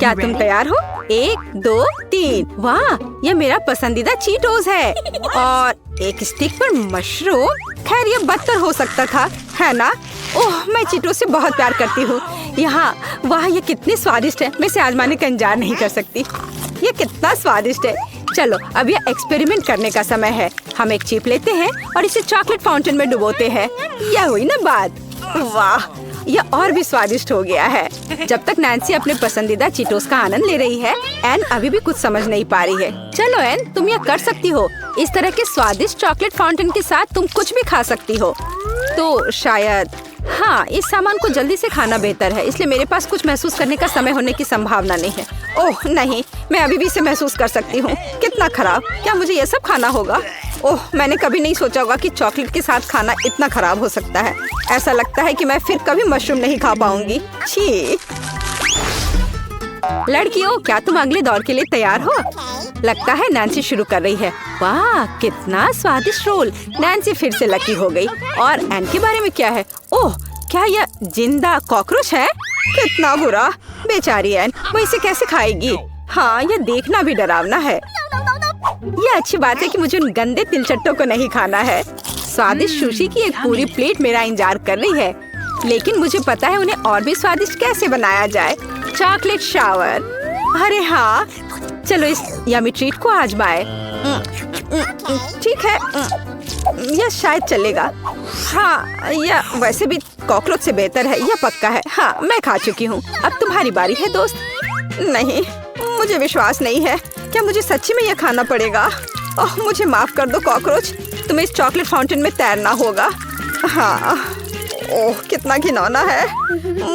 क्या तुम तैयार हो? 1 2 3। वाह, ये मेरा पसंदीदा चीटोस है और एक स्टिक पर मशरूम। खैर ये बदतर हो सकता था, है ना? ओह, मैं चीटोस से बहुत प्यार करती हूँ। यहाँ वाह, ये कितने स्वादिष्ट है। मैं इसे आजमाने का इंतजार नहीं कर सकती। ये कितना स्वादिष्ट है। चलो अब ये एक्सपेरिमेंट करने का समय है। हम एक चिप लेते हैं और इसे चॉकलेट फाउंटेन में डुबोते हैं। यह हुई ना बात। वाह, यह और भी स्वादिष्ट हो गया है। जब तक नैन्सी अपने पसंदीदा चीटोस का आनंद ले रही है, एन अभी भी कुछ समझ नहीं पा रही है। चलो एन, तुम यह कर सकती हो। इस तरह के स्वादिष्ट चॉकलेट फाउंटेन के साथ तुम कुछ भी खा सकती हो। तो शायद हाँ, इस सामान को जल्दी से खाना बेहतर है, इसलिए मेरे पास कुछ महसूस करने का समय होने की संभावना नहीं है। ओह नहीं, मैं अभी भी इसे महसूस कर सकती हूँ। कितना खराब। क्या मुझे ये सब खाना होगा? ओह, मैंने कभी नहीं सोचा होगा कि चॉकलेट के साथ खाना इतना खराब हो सकता है। ऐसा लगता है कि मैं फिर कभी मशरूम नहीं खा पाऊंगी। छी। लड़कियों, क्या तुम अगले दौर के लिए तैयार हो? लगता है नैन्सी शुरू कर रही है। वाह, कितना स्वादिष्ट रोल। नैन्सी फिर से लकी हो गई। और एन के बारे में क्या है? ओह, क्या यह जिंदा कॉकरोच है? कितना बुरा। बेचारी एन, वो इसे कैसे खाएगी? हाँ, यह देखना भी डरावना है। यह अच्छी बात है कि मुझे उन गंदे तिलचट्टों को नहीं खाना है। स्वादिष्ट सुशी की एक पूरी प्लेट मेरा इंतजार कर रही है, लेकिन मुझे पता है उन्हें और भी स्वादिष्ट कैसे बनाया जाए। Chocolate shower. अरे हाँ, चलो इस यमी ट्रीट को आजमाए। ठीक है, यह शायद चलेगा। हाँ, यह वैसे भी कॉकरोच से बेहतर है, यह पक्का है। हाँ, मैं खा चुकी हूँ। अब तुम्हारी बारी है दोस्त। नहीं, मुझे विश्वास नहीं है। क्या मुझे सच्ची में यह खाना पड़ेगा? ओह, मुझे माफ कर दो कॉकरोच, तुम्हें इस चॉकलेट फाउंटेन में तैरना होगा। हाँ, ओह कितना घिनौना है।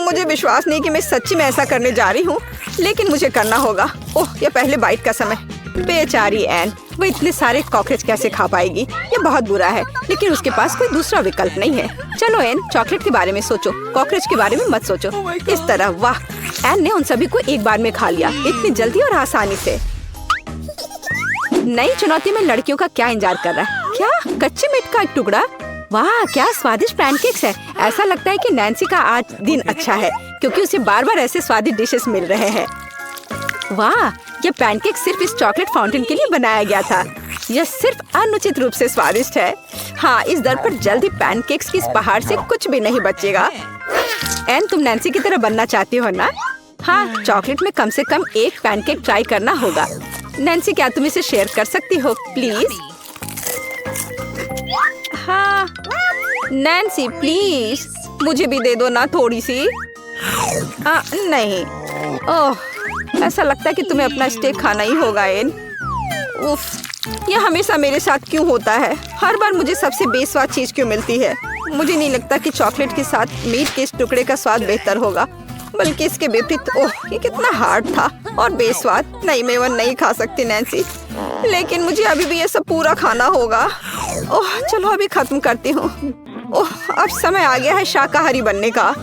मुझे विश्वास नहीं कि मैं सच्ची में ऐसा करने जा रही हूँ, लेकिन मुझे करना होगा। ओह, ये पहले बाइट का समय। बेचारी एन, वो इतने सारे कॉकरोच कैसे खा पाएगी? ये बहुत बुरा है, लेकिन उसके पास कोई दूसरा विकल्प नहीं है। चलो एन, चॉकलेट के बारे में सोचो, कॉकरोच के बारे में मत सोचो। इस तरह। वाह, एन ने उन सभी को एक बार में खा लिया, इतनी जल्दी और आसानी से। नई चुनौती में लड़कियों का क्या इंतजार कर रहा है? क्या कच्चे मीट का एक टुकड़ा? वाह, क्या स्वादिष्ट पैनकेक्स है। ऐसा लगता है कि नैन्सी का आज दिन अच्छा है, क्योंकि उसे बार बार ऐसे स्वादिष्ट डिशेस मिल रहे हैं। वाह, ये पैनकेक सिर्फ इस चॉकलेट फाउंटेन के लिए बनाया गया था। यह सिर्फ अनुचित रूप से स्वादिष्ट है। हाँ, इस दर पर जल्दी पैनकेक्स की इस पहाड़ से कुछ भी नहीं बचेगा। एन, तुम नैन्सी की तरह बनना चाहती हो ना? हाँ, चॉकलेट में कम से कम एक पैनकेक ट्राई करना होगा। नैन्सी, क्या तुम इसे शेयर कर सकती हो प्लीज? हाँ नैन्सी, प्लीज मुझे भी दे दो ना थोड़ी सी। नहीं। ओह, ऐसा लगता है कि तुम्हें अपना स्टेक खाना ही होगा एन। उफ, यह हमेशा मेरे साथ क्यों होता है? हर बार मुझे सबसे बेस्वाद चीज क्यों मिलती है? मुझे नहीं लगता कि चॉकलेट के साथ मीट के इस टुकड़े का स्वाद बेहतर होगा, बल्कि इसके विपरीत। ओह, ये कितना हार्ड था और बेस्वाद। नहीं, मैं वो नहीं खा सकती नैन्सी, लेकिन मुझे अभी भी ये सब पूरा खाना होगा। ओह, चलो अभी खत्म करती हूँ। ओह, अब समय आ गया है शाकाहारी बनने का।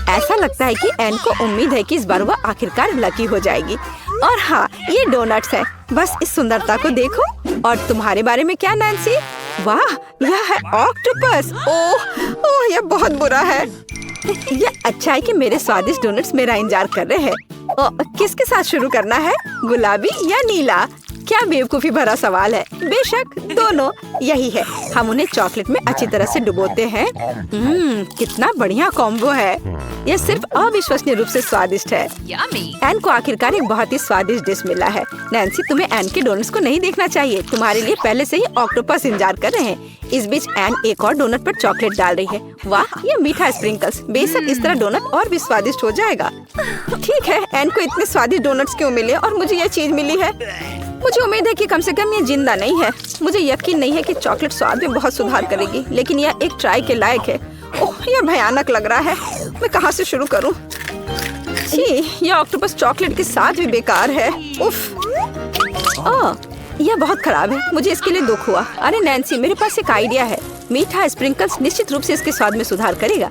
ऐसा लगता है कि एन को उम्मीद है कि इस बार वह आखिरकार लकी हो जाएगी। और हाँ, ये डोनट्स है। बस इस सुंदरता को देखो। और तुम्हारे बारे में क्या नैन्सी? वाह, यह है ऑक्टोपस। ओह, यह बहुत बुरा है। यह अच्छा है कि मेरे स्वादिष्ट डोनट्स मेरा इंतजार कर रहे हैं। किसके साथ शुरू करना है, गुलाबी या नीला? क्या बेवकूफी भरा सवाल है। बेशक दोनों। यही है, हम उन्हें चॉकलेट में अच्छी तरह से डुबोते हैं। कितना बढ़िया कॉम्बो है। यह सिर्फ अविश्वसनीय रूप से स्वादिष्ट है। एन को आखिरकार एक बहुत ही स्वादिष्ट डिश मिला है। नैन्सी, तुम्हें एन के डोनट्स को नहीं देखना चाहिए। तुम्हारे लिए पहले से ही ऑक्टोपस इंतजार कर रहे हैं। इस बीच एन एक और डोनट पर चॉकलेट डाल रही है। वाह, ये मीठा स्प्रिंकल्स। बेशक इस तरह डोनट और भी स्वादिष्ट हो जाएगा। ठीक है, एन को इतने स्वादिष्ट डोनट्स क्यों मिले और मुझे ये चीज मिली है? मुझे उम्मीद है कि कम से कम ये जिंदा नहीं है। मुझे यकीन नहीं है कि चॉकलेट स्वाद में बहुत सुधार करेगी, लेकिन यह एक ट्राई के लायक है। ओह, यह भयानक लग रहा है। मैं कहाँ से शुरू करूँ? छी, यह ऑक्टोपस चॉकलेट के साथ भी बेकार है। उफ, यह बहुत खराब है। मुझे इसके लिए दुख हुआ। अरे नैन्सी, मेरे पास एक आइडिया है। मीठा स्प्रिंकल्स निश्चित रूप से इसके स्वाद में सुधार करेगा।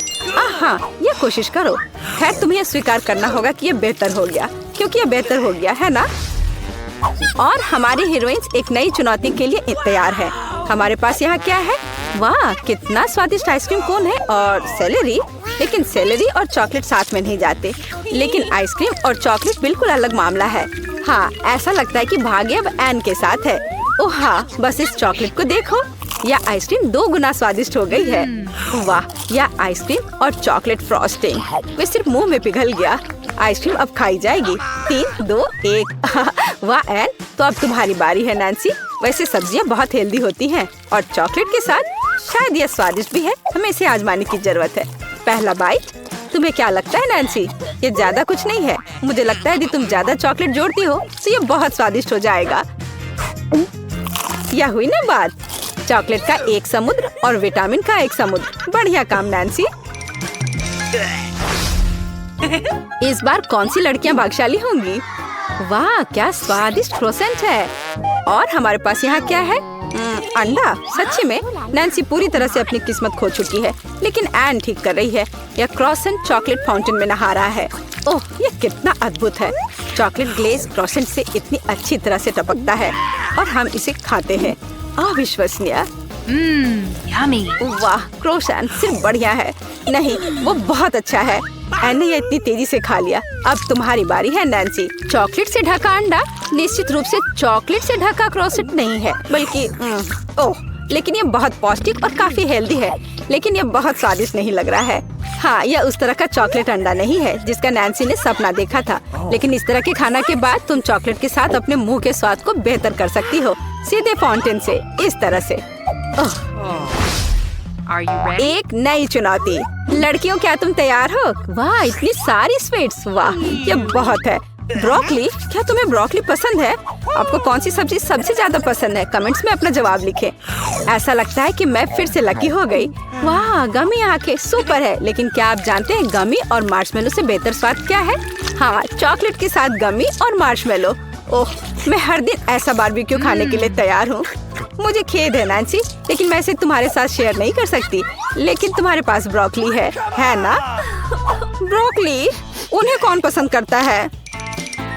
हाँ, यह कोशिश करो। खैर, तुम्हें यह स्वीकार करना होगा कि यह बेहतर हो गया, क्योंकि यह बेहतर हो गया है ना? और हमारी हीरोइंस एक नई चुनौती के लिए तैयार है। हमारे पास यहाँ क्या है? वाह, कितना स्वादिष्ट आइसक्रीम कोन है और सेलेरी। लेकिन सेलेरी और चॉकलेट साथ में नहीं जाते। लेकिन आइसक्रीम और चॉकलेट बिल्कुल अलग मामला है। हाँ, ऐसा लगता है कि भाग्य अब एन के साथ है। ओह हाँ, बस इस चॉकलेट को देखो, यह आइसक्रीम 2 गुना स्वादिष्ट हो गई है। वाह, यह आइसक्रीम और चॉकलेट फ्रॉस्टिंग वे सिर्फ मुंह में पिघल गया। आइसक्रीम अब खाई जाएगी। 3, 2, 1। वाह एन, तो अब तुम्हारी बारी है नैन्सी। वैसे सब्जियां बहुत हेल्दी होती हैं और चॉकलेट के साथ शायद यह स्वादिष्ट भी है। हमें इसे आजमाने की जरूरत है। पहला बाइट। तुम्हें क्या लगता है नैन्सी? ये ज्यादा कुछ नहीं है। मुझे लगता है यदि तुम ज्यादा चॉकलेट जोड़ती हो तो ये बहुत स्वादिष्ट हो जाएगा। यह हुई ना बात, चॉकलेट का एक समुद्र और विटामिन का एक समुद्र। बढ़िया काम नैन्सी। इस बार कौन सी लड़कियां भाग्यशाली होंगी? वाह, क्या स्वादिष्ट क्रोसेंट है। और हमारे पास यहाँ क्या है? अंडा। सच्ची में नैन्सी पूरी तरह से अपनी किस्मत खो चुकी है, लेकिन एन ठीक कर रही है। यह क्रोसेंट चॉकलेट फाउंटेन में नहा रहा है। ओह, यह कितना अद्भुत है। चॉकलेट ग्लेज क्रोसेंट से इतनी अच्छी तरह से टपकता है और हम इसे खाते हैं। अविश्वसनीय। यम्मी। वाह, क्रोसेंट सिर्फ बढ़िया है नहीं, वो बहुत अच्छा है। एन ने ये इतनी तेजी से खा लिया। अब तुम्हारी बारी है नैन्सी। चॉकलेट से ढका अंडा निश्चित रूप से चॉकलेट से ढका क्रोसेंट नहीं है, बल्कि ओह, लेकिन ये बहुत पौष्टिक और काफी हेल्दी है। लेकिन ये बहुत स्वादिष्ट नहीं लग रहा है। हाँ, यह उस तरह का चॉकलेट अंडा नहीं है जिसका नैन्सी ने सपना देखा था। लेकिन इस तरह के खाना के बाद तुम चॉकलेट के साथ अपने मुंह के स्वाद को बेहतर कर सकती हो, सीधे फाउंटेन से, इस तरह से। एक नई चुनौती। लड़कियों, क्या तुम तैयार हो? वाह, इतनी सारी स्वीट्स। वाह, ये बहुत है। ब्रोकली, क्या तुम्हें ब्रोकली पसंद है? आपको कौन सी सब्जी सबसे ज्यादा पसंद है? कमेंट्स में अपना जवाब लिखें। ऐसा लगता है कि मैं फिर से लकी हो गई। वाह, गमी आंखें सुपर है। लेकिन क्या आप जानते हैं गमी और मार्शमेलो से बेहतर स्वाद क्या है? हाँ, चॉकलेट के साथ गमी और मार्शमेलो। ओह, मैं हर दिन ऐसा बारबेक्यू खाने के लिए तैयार हूँ। मुझे खेद है नैन्सी, लेकिन मैं इसे तुम्हारे साथ शेयर नहीं कर सकती। लेकिन तुम्हारे पास ब्रोकली है ना? ब्रोकली उन्हें कौन पसंद करता है?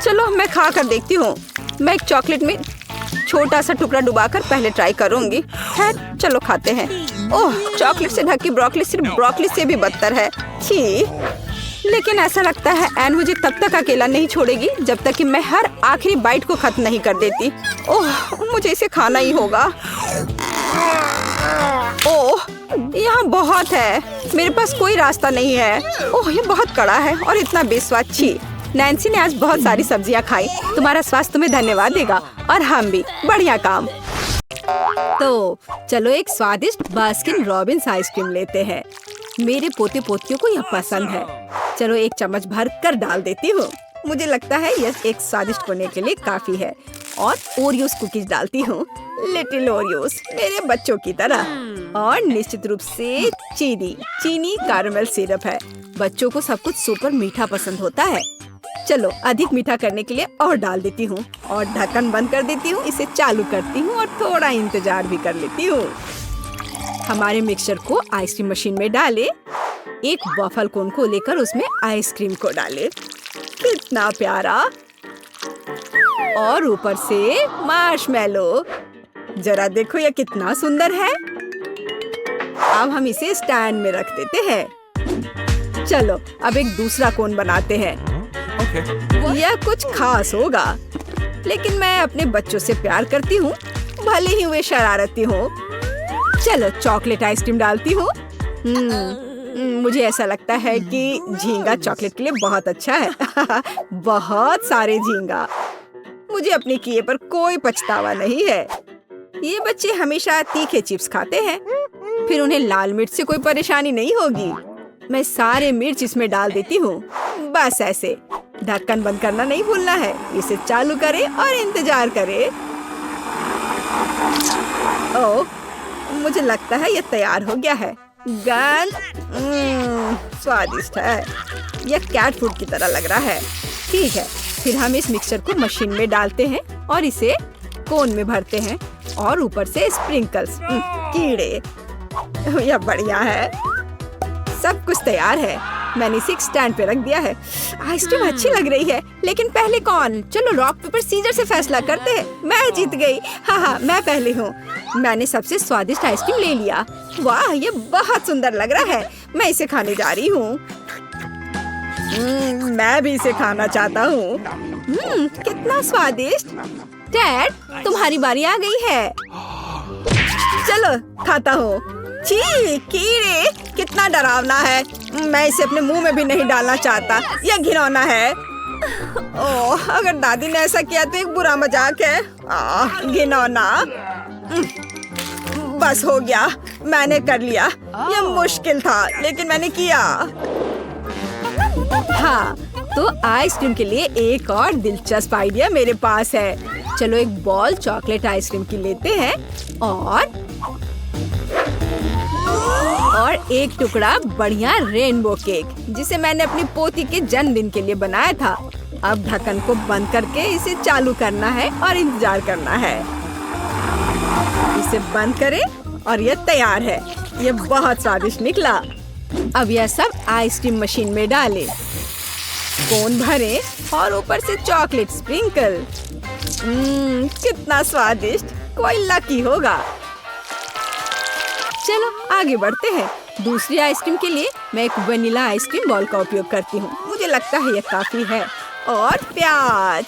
चलो मैं खा कर देखती हूँ। मैं एक चॉकलेट में छोटा सा टुकड़ा डुबाकर पहले ट्राई करूंगी। है, चलो खाते हैं। ओह, चॉकलेट से ढकी ब्रोकली सिर्फ ब्रोकली से भी बदतर है। छी, लेकिन ऐसा लगता है एन मुझे तब तक अकेला नहीं छोड़ेगी जब तक कि मैं हर आखिरी बाइट को खत्म नहीं कर देती। ओह, मुझे इसे खाना ही होगा। ओह, यहाँ बहुत है, मेरे पास कोई रास्ता नहीं है। ओह, ये बहुत कड़ा है और इतना बेस्वाद। छी, नैन्सी ने आज बहुत सारी सब्जियाँ खाई। तुम्हारा स्वास्थ्य तुम्हें धन्यवाद देगा और हम भी। बढ़िया काम। तो चलो एक स्वादिष्ट बास्किन रॉबिन्स आइसक्रीम लेते हैं। मेरे पोते पोतियों को यह पसंद है। चलो एक चम्मच भर कर डाल देती हूँ। मुझे लगता है यह एक स्वादिष्ट होने के लिए काफी है। और ओरियोस कुकीज डालती हूँ, लिटिल ओरियोस, मेरे बच्चों की तरह। और निश्चित रूप से चीनी कैरेमल सिरप है। बच्चों को सब कुछ सुपर मीठा पसंद होता है। चलो अधिक मीठा करने के लिए और डाल देती हूँ और ढक्कन बंद कर देती हूँ। इसे चालू करती हूँ और थोड़ा इंतजार भी कर लेती हूँ। हमारे मिक्सचर को आइसक्रीम मशीन में डाले। एक वॉफल कोन को लेकर उसमें आइसक्रीम को डाले। कितना प्यारा। और ऊपर से मार्शमेलो। जरा देखो यह कितना सुंदर है। अब हम इसे स्टैंड में रख देते हैं। चलो अब एक दूसरा कोन बनाते हैं। यह कुछ खास होगा, लेकिन मैं अपने बच्चों से प्यार करती हूँ, भले ही वे शरारती हो। चलो चॉकलेट आइसक्रीम डालती हूँ। मुझे ऐसा लगता है कि झींगा चॉकलेट के लिए बहुत अच्छा है। बहुत सारे झींगा। मुझे अपने किए पर कोई पछतावा नहीं है। ये बच्चे हमेशा तीखे चिप्स खाते हैं, फिर उन्हें लाल मिर्च से कोई परेशानी नहीं होगी। मैं सारे मिर्च इसमें डाल देती हूँ। बस ऐसे। ढक्कन बंद करना नहीं भूलना है। इसे चालू करें और इंतजार करें। ओह, मुझे लगता है ये तैयार हो गया है। गंध स्वादिष्ट है। यह कैट फूड की तरह लग रहा है। ठीक है, फिर हम इस मिक्सचर को मशीन में डालते हैं और इसे कोन में भरते हैं और ऊपर से स्प्रिंकल्स, कीड़े। यह बढ़िया है। सब कुछ तैयार है। मैंने इसे स्टैंड पे रख दिया है। आइसक्रीम अच्छी लग रही है, लेकिन पहले कौन? चलो रॉक पेपर सीजर से फैसला करते हैं। मैं जीत गई। हाँ, मैं पहले हूँ। मैंने सबसे स्वादिष्ट आइसक्रीम ले लिया। वाह, ये बहुत सुंदर लग रहा है। मैं इसे खाने जा रही हूँ। मैं भी इसे खाना चाहता हूँ। कितना स्वादिष्ट। डैड, तुम्हारी बारी आ गई है। चलो खाता हूँ। छी, कीड़े, कितना डरावना है। मैं इसे अपने मुंह में भी नहीं डालना चाहता। यह घिनौना है। ओह, अगर दादी ने ऐसा किया तो एक बुरा मजाक है। घिनौना। बस हो गया, मैंने कर लिया। यह मुश्किल था, लेकिन मैंने किया। हाँ, तो आइसक्रीम के लिए एक और दिलचस्प आइडिया मेरे पास है। चलो एक बॉल चॉकलेट आइसक्रीम की लेते हैं और एक टुकड़ा बढ़िया रेनबो केक, जिसे मैंने अपनी पोती के जन्मदिन के लिए बनाया था। अब ढक्कन को बंद करके इसे चालू करना है और इंतजार करना है। इसे बंद करें और यह तैयार है। यह बहुत स्वादिष्ट निकला। अब यह सब आइसक्रीम मशीन में डालें, कोन भरें और ऊपर से चॉकलेट स्प्रिंकल। कितना स्वादिष्ट। कोई लकी होगा। चलो आगे बढ़ते हैं। दूसरी आइसक्रीम के लिए मैं एक वनीला आइसक्रीम बॉल का उपयोग करती हूँ। मुझे लगता है यह काफी है। और प्याज,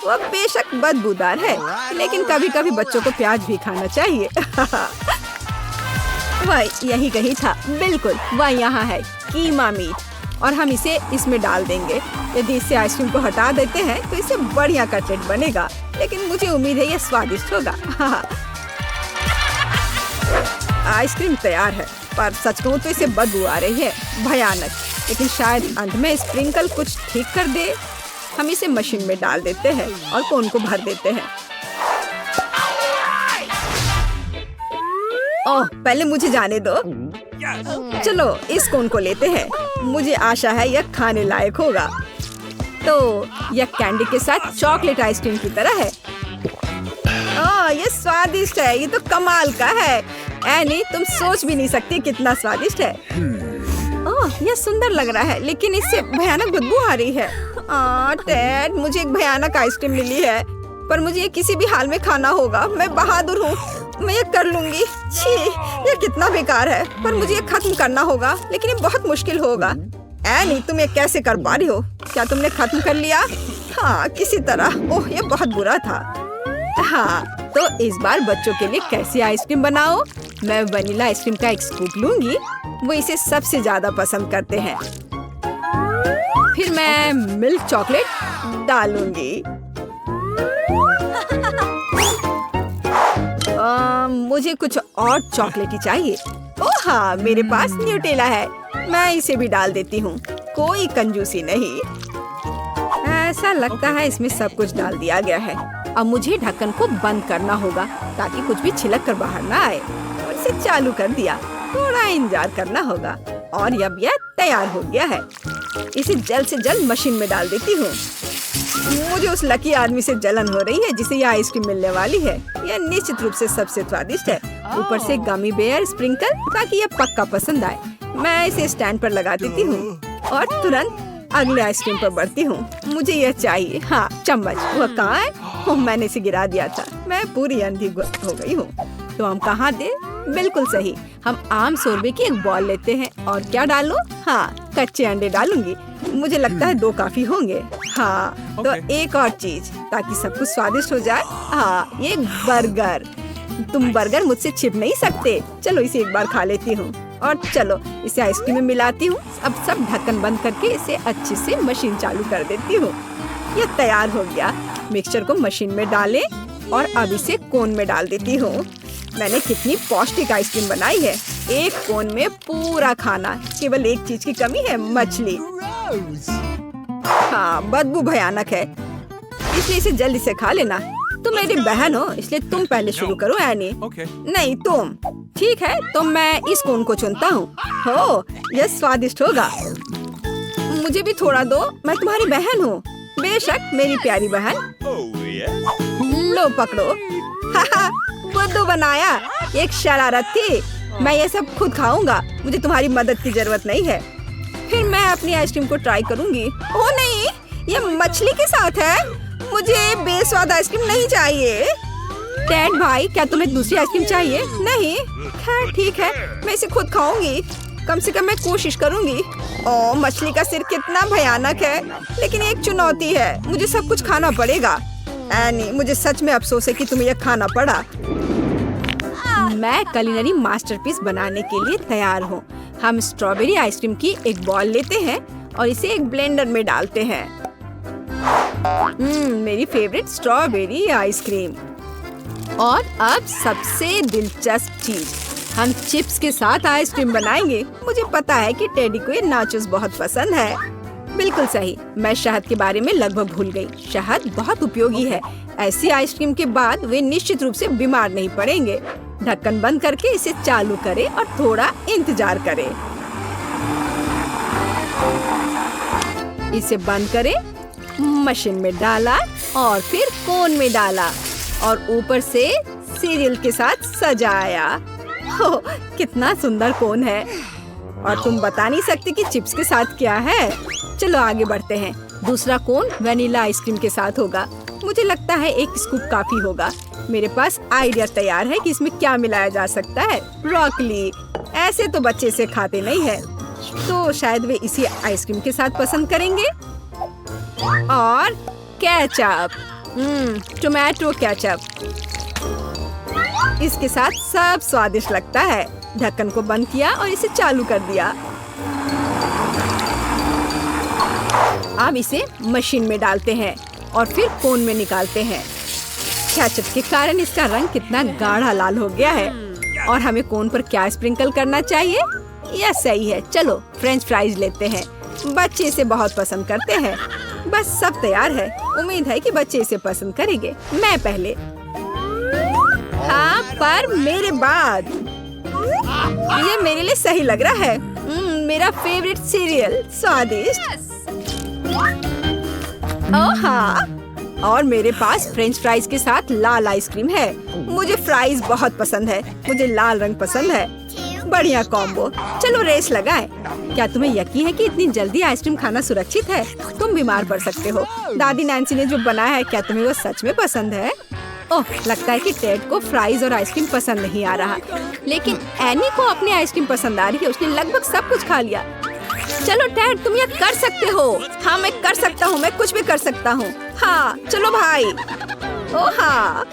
वह बेशक बदबूदार है, लेकिन कभी कभी बच्चों को प्याज भी खाना चाहिए। वह यही कहीं था। बिल्कुल, वह यहाँ है, कीमा मीट। और हम इसे इसमें डाल देंगे। यदि इससे आइसक्रीम को हटा देते हैं तो इसे बढ़िया कटलेट बनेगा, लेकिन मुझे उम्मीद है यह स्वादिष्ट होगा। आइसक्रीम तैयार है, पर सच कहूं तो इसे बदबू आ रही है, भयानक। लेकिन शायद अंत में स्प्रिंकल कुछ ठीक कर दे। हम इसे मशीन में डाल देते हैं और कोन को भर देते हैं। ओह, पहले मुझे जाने दो। चलो इस कोन को लेते हैं। मुझे आशा है यह खाने लायक होगा। तो यह कैंडी के साथ चॉकलेट आइसक्रीम की तरह है। यह स्वादिष्ट है। ये तो कमाल का है। एनी, तुम सोच भी नहीं सकती कितना स्वादिष्ट है। यह सुंदर लग रहा है, लेकिन इससे भयानक बदबू आ रही है। डैड, मुझे एक भयानक आइसक्रीम मिली है, पर मुझे ये किसी भी हाल में खाना होगा। मैं बहादुर हूँ, मैं ये कर लूंगी। छी, ये कितना बेकार है, पर मुझे ये खत्म करना होगा, लेकिन ये बहुत मुश्किल होगा। एनी, तुम ये कैसे कर पा रही हो? क्या तुमने खत्म कर लिया? हाँ, किसी तरह। ओह, ये बहुत बुरा था। हाँ, तो इस बार बच्चों के लिए कैसी आइसक्रीम बनाओ? मैं वनीला आइसक्रीम का एक स्कूप लूंगी। वो इसे सबसे ज्यादा पसंद करते हैं। फिर मैं मिल्क चॉकलेट डालूंगी। मुझे कुछ और चॉकलेटी चाहिए। ओह हाँ, मेरे पास न्यूटेला है। मैं इसे भी डाल देती हूँ। कोई कंजूसी नहीं। ऐसा लगता है इसमें सब कुछ डाल दिया गया है। अब मुझे ढक्कन को बंद करना होगा ताकि कुछ भी छिलक कर बाहर ना आए। और इसे चालू कर दिया। थोड़ा इंतजार करना होगा और अब यह तैयार हो गया है। इसे जल्द से जल्द मशीन में डाल देती हूँ। मुझे उस लकी आदमी से जलन हो रही है जिसे यह आइसक्रीम मिलने वाली है। यह निश्चित रूप से सबसे स्वादिष्ट है। ऊपर से गमी बेयर स्प्रिंकल, ताकि यह पक्का पसंद आए। मैं इसे स्टैंड पर लगा देती हूँ और तुरंत अगले आइसक्रीम पर बढ़ती हूँ। मुझे यह चाहिए। हाँ, चम्मच। वह कहाँ है? मैंने इसे गिरा दिया था। मैं पूरी अंधी हो गई हूँ। तो हम कहाँ दे? बिल्कुल सही। हम आम शोरबे की एक बॉल लेते हैं और क्या डालो? हाँ, कच्चे अंडे डालूंगी। मुझे लगता है 2 काफी होंगे। हाँ, तो एक और चीज, ताकि सब कुछ स्वादिष्ट हो जाए। हाँ, ये बर्गर। तुम बर्गर मुझसे छिप नहीं सकते। चलो इसे एक बार खा लेती हूँ और चलो इसे आइसक्रीम में मिलाती हूँ। अब सब ढक्कन बंद करके इसे अच्छे से मशीन चालू कर देती हूँ। यह तैयार हो गया। मिक्सचर को मशीन में डालें और अब इसे कोन में डाल देती हूँ। मैंने कितनी पौष्टिक आइसक्रीम बनाई है। एक कोन में पूरा खाना। केवल एक चीज की कमी है, मछली। हाँ, बदबू भयानक है, इसलिए इसे जल्दी से खा लेना। तुम मेरी बहन हो, इसलिए तुम पहले शुरू करो एनी। नहीं, तुम। ठीक है, तो मैं इस कोन को चुनता हूँ। हो, यह स्वादिष्ट होगा। मुझे भी थोड़ा दो, मैं तुम्हारी बहन हूँ। बेशक, मेरी प्यारी बहन। लो पकड़ो। बुद्धू बनाया। एक शरारत थी। मैं ये सब खुद खाऊंगा। मुझे तुम्हारी मदद की जरूरत नहीं है। फिर मैं अपनी आइसक्रीम को ट्राई करूंगी। ओह नहीं, ये मछली के साथ है। मुझे बेस्वाद आइसक्रीम नहीं चाहिए। डैड भाई, क्या तुम्हें दूसरी आइसक्रीम चाहिए? नहीं, खैर ठीक है, मैं इसे खुद खाऊंगी। कम से कम मैं कोशिश करूंगी। ओह, मछली का सिर कितना भयानक है, लेकिन एक चुनौती है, मुझे सब कुछ खाना पड़ेगा। एनी, मुझे सच में अफसोस है कि तुम्हें यह खाना पड़ा। मैं कुलिनरी मास्टरपीस बनाने के लिए तैयार हूँ। हम स्ट्रॉबेरी आइसक्रीम की एक बॉल लेते हैं और इसे एक ब्लेंडर में डालते हैं। मेरी फेवरेट स्ट्रॉबेरी आइसक्रीम। और अब सबसे दिलचस्प चीज, हम चिप्स के साथ आइसक्रीम बनाएंगे। मुझे पता है कि टेडी को ये नाचोस बहुत पसंद है। बिल्कुल सही, मैं शहद के बारे में लगभग भूल गई। शहद बहुत उपयोगी है। ऐसी आइसक्रीम के बाद वे निश्चित रूप से बीमार नहीं पड़ेंगे। ढक्कन बंद करके इसे चालू करें और थोड़ा इंतजार करें। इसे बंद करें, मशीन में डाला और फिर कोन में डाला और ऊपर से सीरियल के साथ सजाया। हो, कितना सुंदर कोन है। और तुम बता नहीं सकते कि चिप्स के साथ क्या है। चलो आगे बढ़ते हैं। दूसरा कोन वनीला आइसक्रीम के साथ होगा। मुझे लगता है एक स्कूप काफी होगा। मेरे पास आइडिया तैयार है कि इसमें क्या मिलाया जा सकता है। ब्रोकली, ऐसे तो बच्चे इसे खाते नहीं है, तो शायद वे इसी आइसक्रीम के साथ पसंद करेंगे। और केचप, टोमेटो केचप, इसके साथ सब स्वादिष्ट लगता है। ढक्कन को बंद किया और इसे चालू कर दिया। अब इसे मशीन में डालते हैं और फिर कोन में निकालते हैं। केचप के कारण इसका रंग कितना गाढ़ा लाल हो गया है। और हमें कोन पर क्या स्प्रिंकल करना चाहिए? यह सही है। चलो फ्रेंच फ्राइज लेते हैं। बच्चे इसे बहुत पसंद करते हैं। बस सब तैयार है। उम्मीद है कि बच्चे इसे पसंद करेंगे। मैं पहले। हाँ, पर मेरे बाद। ये मेरे लिए सही लग रहा है। मेरा फेवरेट सीरियल, स्वादिष्ट। ओह हाँ, और मेरे पास फ्रेंच फ्राइज के साथ लाल आइसक्रीम है। मुझे फ्राइज बहुत पसंद है। मुझे लाल रंग पसंद है। बढ़िया कॉम्बो। चलो रेस लगाएं। क्या तुम्हें यकीन है कि इतनी जल्दी आइसक्रीम खाना सुरक्षित है? तुम बीमार पड़ सकते हो। दादी नैन्सी ने जो बनाया है, क्या तुम्हें वो सच में पसंद है? ओह, लगता है कि टेड को फ्राइज और आइसक्रीम पसंद नहीं आ रहा, लेकिन एनी को अपनी आइसक्रीम पसंद आ रही है। उसने लगभग सब कुछ खा लिया। चलो टेड, तुम ये कर सकते हो। हाँ, मैं कर सकता हूँ। मैं कुछ भी कर सकता हूँ। हाँ, चलो भाई। ओह हाँ।